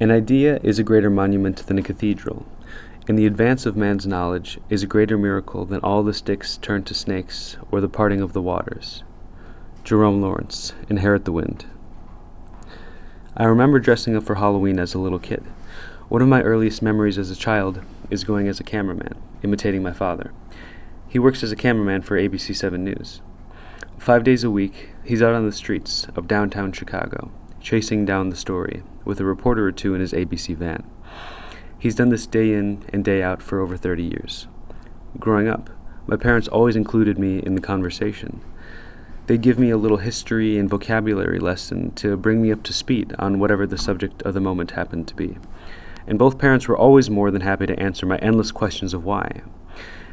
An idea is a greater monument than a cathedral, and the advance of man's knowledge is a greater miracle than all the sticks turned to snakes or the parting of the waters. Jerome Lawrence, Inherit the Wind. I remember dressing up for Halloween as a little kid. One of my earliest memories as a child is going as a cameraman, imitating my father. He works as a cameraman for ABC 7 News. 5 days a week, he's out on the streets of downtown Chicago, chasing down the story, with a reporter or two in his ABC van. He's done this day in and day out for over 30 years. Growing up, my parents always included me in the conversation. They'd give me a little history and vocabulary lesson to bring me up to speed on whatever the subject of the moment happened to be. And both parents were always more than happy to answer my endless questions of why.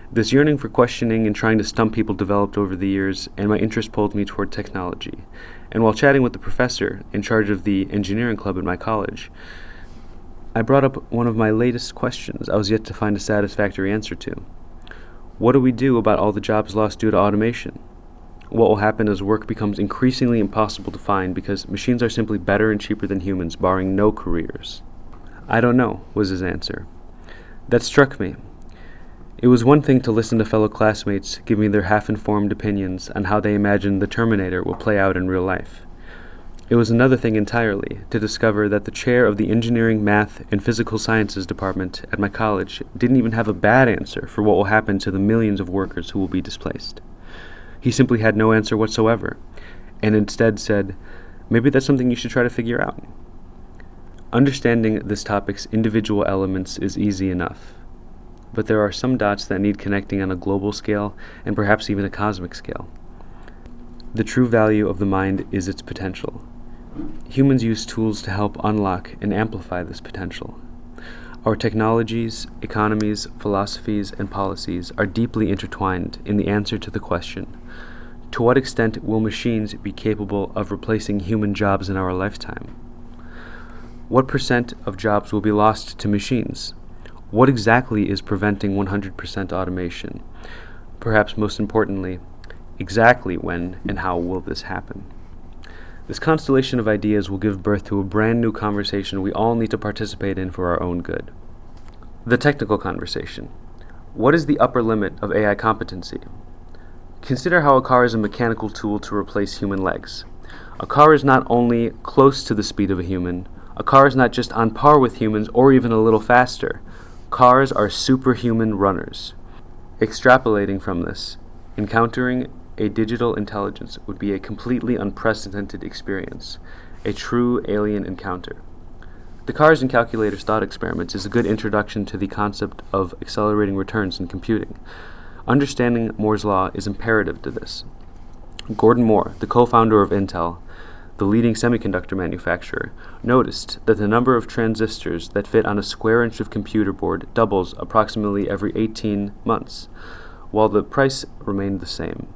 This yearning for questioning and trying to stump people developed over the years, and my interest pulled me toward technology. And while chatting with the professor in charge of the engineering club at my college, I brought up one of my latest questions I was yet to find a satisfactory answer to. What do we do about all the jobs lost due to automation? What will happen as work becomes increasingly impossible to find because machines are simply better and cheaper than humans, barring no careers? I don't know, was his answer. That struck me. It was one thing to listen to fellow classmates give me their half-informed opinions on how they imagine the Terminator will play out in real life. It was another thing entirely to discover that the chair of the Engineering, Math, and Physical Sciences department at my college didn't even have a bad answer for what will happen to the millions of workers who will be displaced. He simply had no answer whatsoever, and instead said, maybe that's something you should try to figure out. Understanding this topic's individual elements is easy enough, but there are some dots that need connecting on a global scale and perhaps even a cosmic scale. The true value of the mind is its potential. Humans use tools to help unlock and amplify this potential. Our technologies, economies, philosophies, and policies are deeply intertwined in the answer to the question, to what extent will machines be capable of replacing human jobs in our lifetime? What percent of jobs will be lost to machines? What exactly is preventing 100% automation? Perhaps most importantly, exactly when and how will this happen? This constellation of ideas will give birth to a brand new conversation we all need to participate in for our own good. The technical conversation. What is the upper limit of AI competency? Consider how a car is a mechanical tool to replace human legs. A car is not only close to the speed of a human, a car is not just on par with humans or even a little faster. Cars are superhuman runners. Extrapolating from this, encountering a digital intelligence would be a completely unprecedented experience, a true alien encounter. The Cars and Calculators thought experiments is a good introduction to the concept of accelerating returns in computing. Understanding Moore's law is imperative to this. Gordon Moore, the co-founder of Intel, the leading semiconductor manufacturer, noticed that the number of transistors that fit on a square inch of computer board doubles approximately every 18 months, while the price remained the same.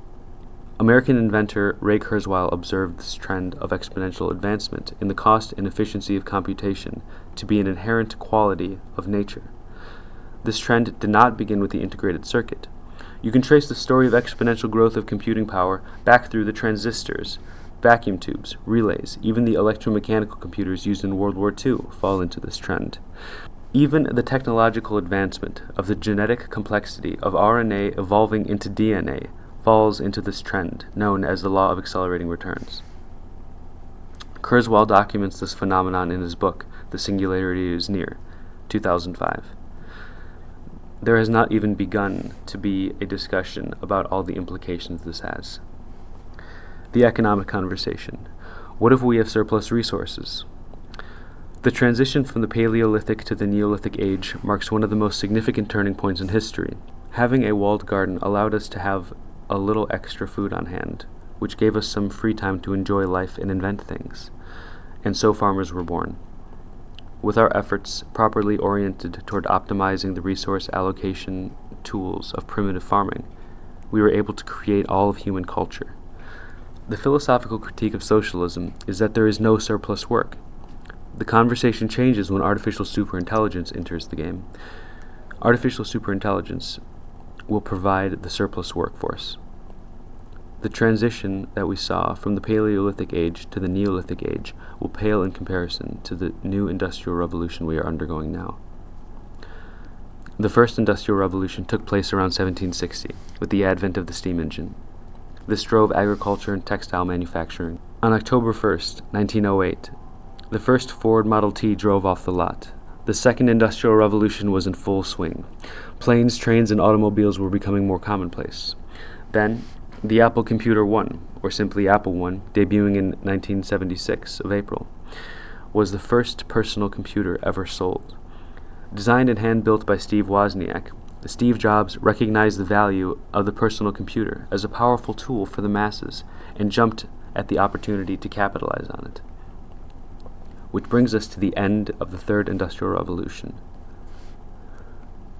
American inventor Ray Kurzweil observed this trend of exponential advancement in the cost and efficiency of computation to be an inherent quality of nature. This trend did not begin with the integrated circuit. You can trace the story of exponential growth of computing power back through the transistors, vacuum tubes, relays, even the electromechanical computers used in World War II fall into this trend. Even the technological advancement of the genetic complexity of RNA evolving into DNA falls into this trend, known as the law of accelerating returns. Kurzweil documents this phenomenon in his book, The Singularity is Near, 2005. There has not even begun to be a discussion about all the implications this has. The economic conversation. What if we have surplus resources? The transition from the Paleolithic to the Neolithic age marks one of the most significant turning points in history. Having a walled garden allowed us to have a little extra food on hand, which gave us some free time to enjoy life and invent things. And so farmers were born. With our efforts properly oriented toward optimizing the resource allocation tools of primitive farming, we were able to create all of human culture. The philosophical critique of socialism is that there is no surplus work. The conversation changes when artificial superintelligence enters the game. Artificial superintelligence will provide the surplus workforce. The transition that we saw from the Paleolithic age to the Neolithic age will pale in comparison to the new industrial revolution we are undergoing now. The first industrial revolution took place around 1760, with the advent of the steam engine. This drove agriculture and textile manufacturing. On October 1st, 1908, the first Ford Model T drove off the lot. The second industrial revolution was in full swing. Planes, trains, and automobiles were becoming more commonplace. Then, the Apple Computer 1, or simply Apple I, debuting in 1976 of April, was the first personal computer ever sold. Designed and hand-built by Steve Wozniak, Steve Jobs recognized the value of the personal computer as a powerful tool for the masses and jumped at the opportunity to capitalize on it. Which brings us to the end of the third industrial revolution.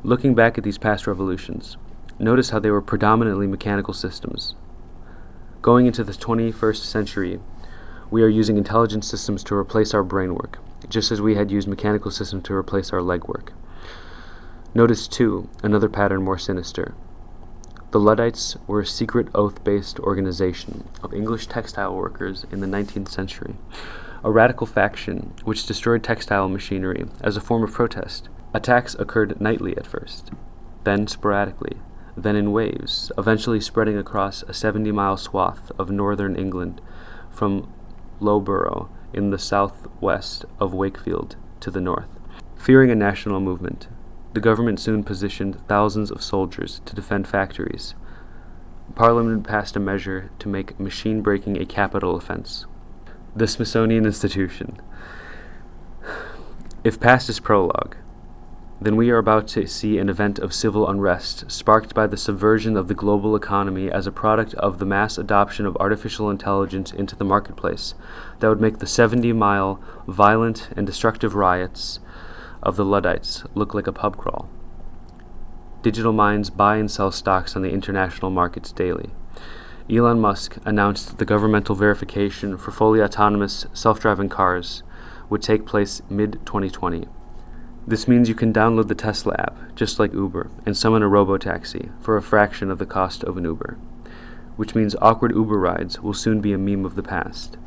Looking back at these past revolutions, notice how they were predominantly mechanical systems. Going into the 21st century, we are using intelligent systems to replace our brain work, just as we had used mechanical systems to replace our legwork. Notice, too, another pattern more sinister. The Luddites were a secret oath-based organization of English textile workers in the 19th century, a radical faction which destroyed textile machinery as a form of protest. Attacks occurred nightly at first, then sporadically, then in waves, eventually spreading across a 70-mile swath of northern England from Loughborough in the southwest of Wakefield to the north. Fearing a national movement, the government soon positioned thousands of soldiers to defend factories. Parliament passed a measure to make machine breaking a capital offense. The Smithsonian Institution. If past is prologue, then we are about to see an event of civil unrest sparked by the subversion of the global economy as a product of the mass adoption of artificial intelligence into the marketplace that would make the 70-mile violent and destructive riots of the Luddites look like a pub crawl. Digital minds buy and sell stocks on the international markets daily. Elon Musk announced the governmental verification for fully autonomous, self-driving cars would take place mid-2020. This means you can download the Tesla app, just like Uber, and summon a robo-taxi for a fraction of the cost of an Uber, which means awkward Uber rides will soon be a meme of the past.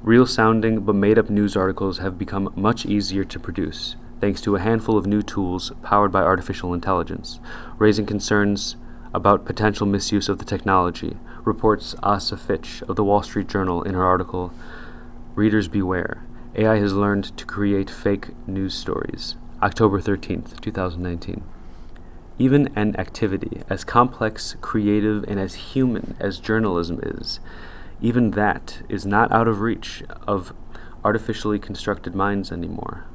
Real-sounding but made-up news articles have become much easier to produce, thanks to a handful of new tools powered by artificial intelligence, raising concerns about potential misuse of the technology, reports Asa Fitch of the Wall Street Journal in her article, Readers Beware. AI has learned to create fake news stories. October 13th, 2019. Even an activity as complex, creative, and as human as journalism is, even that is not out of reach of artificially constructed minds anymore.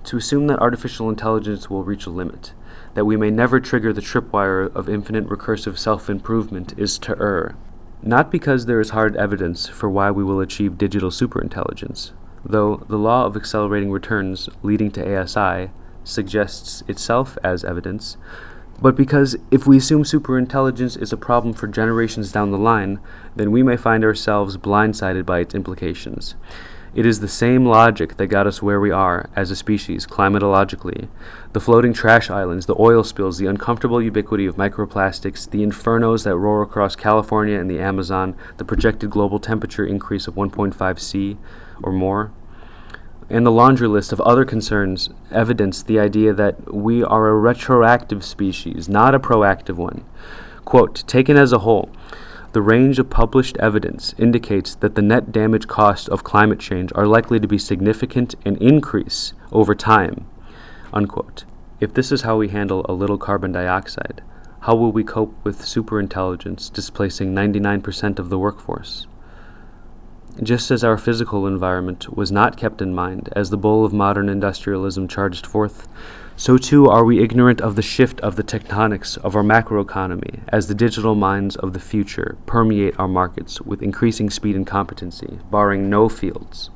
To assume that artificial intelligence will reach a limit, that we may never trigger the tripwire of infinite recursive self-improvement is to err. Not because there is hard evidence for why we will achieve digital superintelligence, though the law of accelerating returns leading to ASI suggests itself as evidence, but because if we assume superintelligence is a problem for generations down the line, then we may find ourselves blindsided by its implications. It is the same logic that got us where we are as a species climatologically. The floating trash islands, the oil spills, the uncomfortable ubiquity of microplastics, the infernos that roar across California and the Amazon, the projected global temperature increase of 1.5 C or more, and the laundry list of other concerns evidence the idea that we are a retroactive species, not a proactive one. Quote, taken as a whole, the range of published evidence indicates that the net damage costs of climate change are likely to be significant and increase over time. Unquote. If this is how we handle a little carbon dioxide, how will we cope with superintelligence displacing 99% of the workforce? Just as our physical environment was not kept in mind as the bull of modern industrialism charged forth, so too are we ignorant of the shift of the tectonics of our macroeconomy as the digital minds of the future permeate our markets with increasing speed and competency, barring no fields.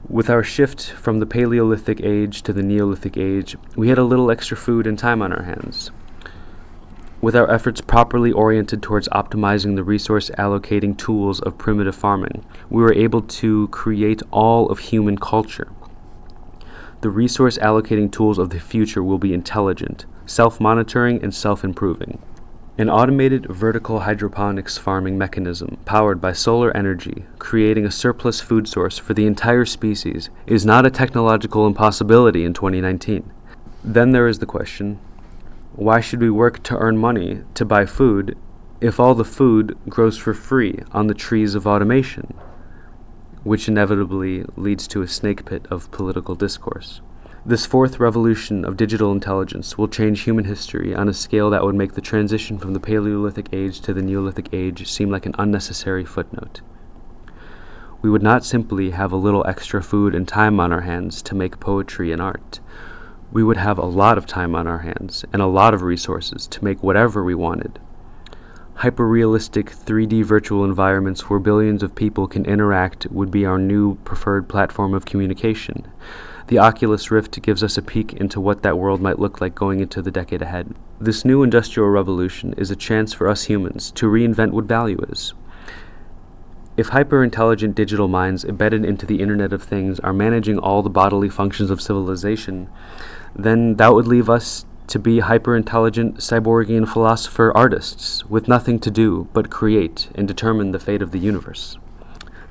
With our shift from the Paleolithic age to the Neolithic age, we had a little extra food and time on our hands. With our efforts properly oriented towards optimizing the resource allocating tools of primitive farming, we were able to create all of human culture. The resource allocating tools of the future will be intelligent, self-monitoring, and self-improving. An automated vertical hydroponics farming mechanism powered by solar energy, creating a surplus food source for the entire species, is not a technological impossibility in 2019. Then there is the question, why should we work to earn money to buy food if all the food grows for free on the trees of automation? Which inevitably leads to a snake pit of political discourse. This fourth revolution of digital intelligence will change human history on a scale that would make the transition from the Paleolithic age to the Neolithic age seem like an unnecessary footnote. We would not simply have a little extra food and time on our hands to make poetry and art. We would have a lot of time on our hands and a lot of resources to make whatever we wanted. Hyper-realistic 3D virtual environments where billions of people can interact would be our new preferred platform of communication. The Oculus Rift gives us a peek into what that world might look like going into the decade ahead. This new industrial revolution is a chance for us humans to reinvent what value is. If hyper-intelligent digital minds embedded into the Internet of Things are managing all the bodily functions of civilization, then that would leave us to be hyper-intelligent, cyborgian philosopher artists with nothing to do but create and determine the fate of the universe.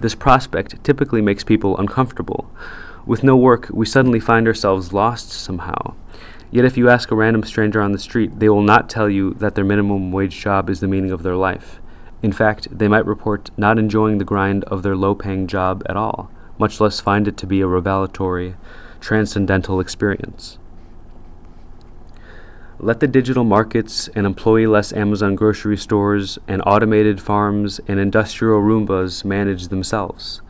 This prospect typically makes people uncomfortable. With no work, we suddenly find ourselves lost somehow. Yet if you ask a random stranger on the street, they will not tell you that their minimum wage job is the meaning of their life. In fact, they might report not enjoying the grind of their low-paying job at all, much less find it to be a revelatory, transcendental experience. Let the digital markets and employee-less Amazon grocery stores and automated farms and industrial Roombas manage themselves.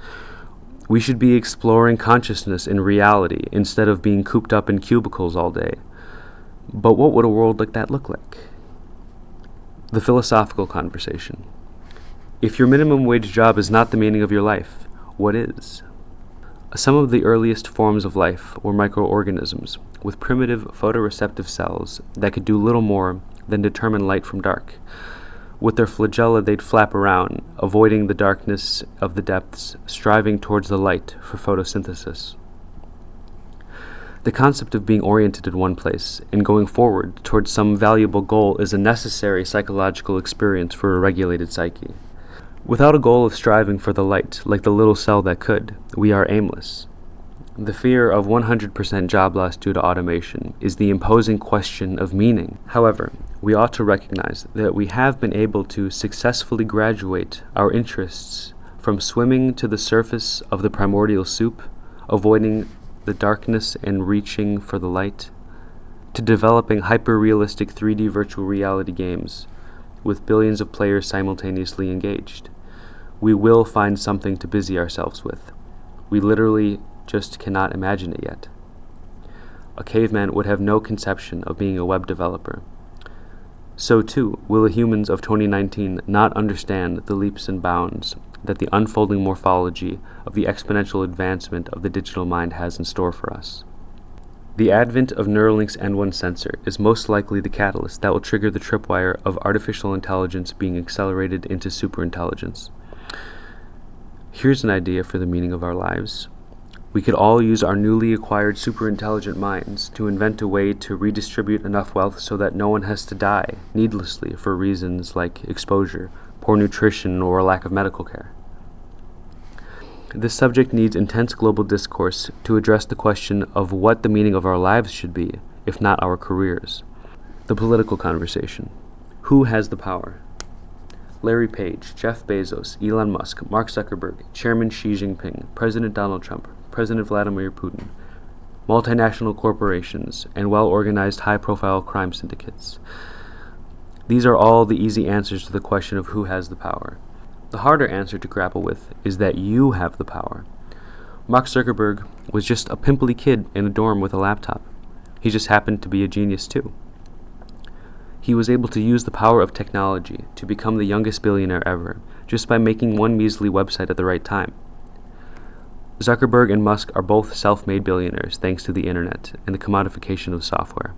We should be exploring consciousness in reality instead of being cooped up in cubicles all day. But what would a world like that look like? The philosophical conversation. If your minimum wage job is not the meaning of your life, what is? Some of the earliest forms of life were microorganisms with primitive photoreceptive cells that could do little more than determine light from dark. With their flagella, they'd flap around, avoiding the darkness of the depths, striving towards the light for photosynthesis. The concept of being oriented in one place and going forward towards some valuable goal is a necessary psychological experience for a regulated psyche. Without a goal of striving for the light, like the little cell that could, we are aimless. The fear of 100% job loss due to automation is the imposing question of meaning. However, we ought to recognize that we have been able to successfully graduate our interests from swimming to the surface of the primordial soup, avoiding the darkness and reaching for the light, to developing hyper-realistic 3D virtual reality games with billions of players simultaneously engaged. We will find something to busy ourselves with. We literally just cannot imagine it yet. A caveman would have no conception of being a web developer. So too will the humans of 2019 not understand the leaps and bounds that the unfolding morphology of the exponential advancement of the digital mind has in store for us. The advent of Neuralink's N1 sensor is most likely the catalyst that will trigger the tripwire of artificial intelligence being accelerated into superintelligence. Here's an idea for the meaning of our lives. We could all use our newly acquired superintelligent minds to invent a way to redistribute enough wealth so that no one has to die needlessly for reasons like exposure, poor nutrition, or a lack of medical care. This subject needs intense global discourse to address the question of what the meaning of our lives should be, if not our careers. The political conversation. Who has the power? Larry Page, Jeff Bezos, Elon Musk, Mark Zuckerberg, Chairman Xi Jinping, President Donald Trump, President Vladimir Putin, multinational corporations, and well-organized high-profile crime syndicates. These are all the easy answers to the question of who has the power. The harder answer to grapple with is that you have the power. Mark Zuckerberg was just a pimply kid in a dorm with a laptop. He just happened to be a genius too. He was able to use the power of technology to become the youngest billionaire ever, just by making one measly website at the right time. Zuckerberg and Musk are both self-made billionaires thanks to the internet and the commodification of software.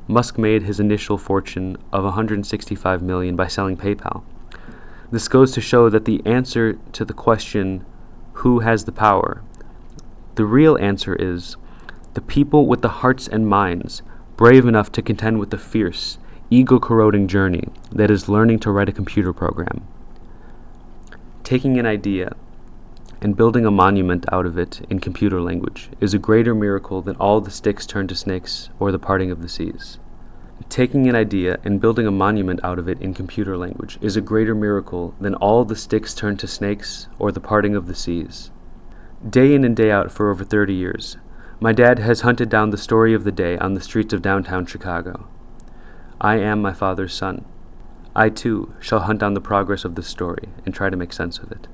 Musk made his initial fortune of $165 million by selling PayPal. This goes to show that the answer to the question, who has the power? The real answer is the people with the hearts and minds brave enough to contend with the fierce, ego-corroding journey that is learning to write a computer program. Taking an idea and building a monument out of it in computer language is a greater miracle than all the sticks turned to snakes or the parting of the seas. Taking an idea and building a monument out of it in computer language is a greater miracle than all the sticks turned to snakes or the parting of the seas. Day in and day out for over 30 years, my dad has hunted down the story of the day on the streets of downtown Chicago. I am my father's son. I, too, shall hunt down the progress of this story and try to make sense of it.